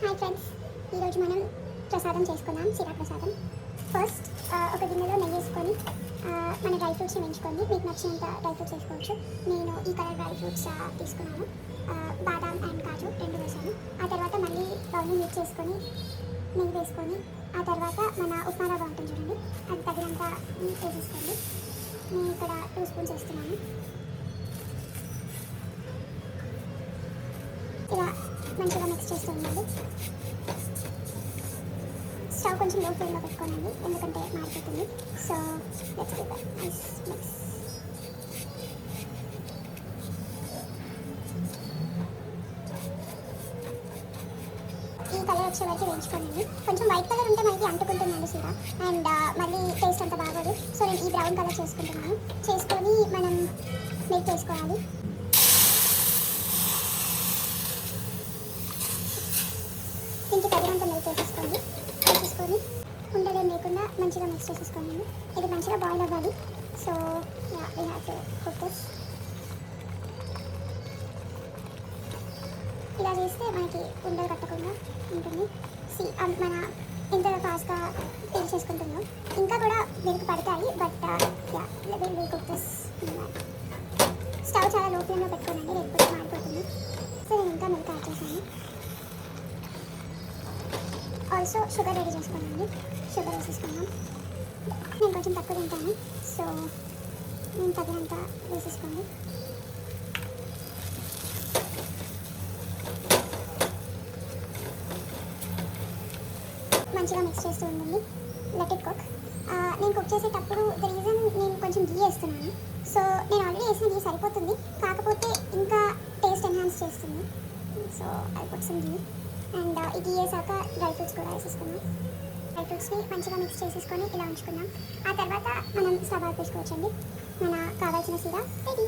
Hi friends, ఈరోజు మనం ప్రసాదం చేసుకుందాం. శిరా ప్రసాదం. ఫస్ట్ ఒక గిన్నెలో నెయ్యి వేసుకొని మన డ్రై ఫ్రూట్స్ని వేయించుకోండి. మీకు నచ్చినంత డ్రై ఫ్రూట్స్ వేసుకోవచ్చు. నేను ఈ కలర్ డ్రై ఫ్రూట్స్ తీసుకున్నాను. బాదాం అండ్ కాజు రెండు వేసాను. ఆ తర్వాత మళ్ళీ బౌల్ని మిక్స్ చేసుకొని నెయ్యి వేసుకొని ఆ తర్వాత మన ఉప్మా రవ్వ ఉంటుంది చూడండి, అది తగినంత వేసేసుకోండి. నేను ఇక్కడ 2 స్పూన్స్ వేస్తున్నాను. ఇలా మంచిగా మిక్స్ చేస్తూ ఉండండి. స్టవ్ కొంచెం లో ఫ్లేమ్లో పెట్టుకోనండి, ఎందుకంటే మారిపోతుంది. So let's give that nice mix. ఈ కలర్ వచ్చే వరకు వేయించుకోనండి. కొంచెం వైట్ కలర్ ఉంటే మనకి అంటుకుంటుందండి సీరా, అండ్ మళ్ళీ టేస్ట్ అంత బాగోదు. సో నేను ఈ బ్రౌన్ కలర్ చేసుకుంటున్నాను. చేసుకొని మనం మిల్క్ వేసుకోవాలి. దీనికి తగినంత మిల్క్ వేసేసుకొని ఉండలేం లేకుండా మంచిగా మిక్స్ చేసేసుకోండి. ఇది మంచిగా బాయిల్ అవ్వాలి. So we have to cook this. ఇలా చేస్తే మనకి ఉండలు కట్టకుండా ఉంటుంది. మన ఎంత ఫాస్ట్గా పీల్ చేసుకుంటుందో ఇంకా కూడా దీనికి పడతాయి, but will cook this. Stove చాలా లో ఫ్లేమ్లో పెట్టుకోనండి, లేకపోతే మాడిపోతుంది. సో నేను ఇంకా మిల్క్ యాడ్ చేశాను. ఆల్సో షుగర్ రెడీ చేసుకోండి. షుగర్ వేసేసుకున్నాం. నేను కొంచెం తక్కువ తింటాను, సో నేను తగినంత వేసేసుకోండి. మంచిగా మిక్స్ చేస్తూ ఉండండి. Let it cook. నేను కుక్ చేసేటప్పుడు ద రీజన్ నేను కొంచెం గీ వేస్తున్నాను. సో నేను ఆల్రెడీ వేసిన గీ సరిపోతుంది, కాకపోతే ఇంకా టేస్ట్ ఎన్హాన్స్ చేస్తుంది. So I put some ghee. And ఇది వేసాక డ్రై ఫ్రూట్స్ కూడా వేసేసుకున్నాం. డ్రై ఫ్రూట్స్ని మంచిగా మిక్స్ చేసేసుకొని ఇలా ఉంచుకున్నాం. ఆ తర్వాత మనం స్టవ్ ఆపేసుకోవచ్చండి. మన కావాల్సిన సీరా రెడీ.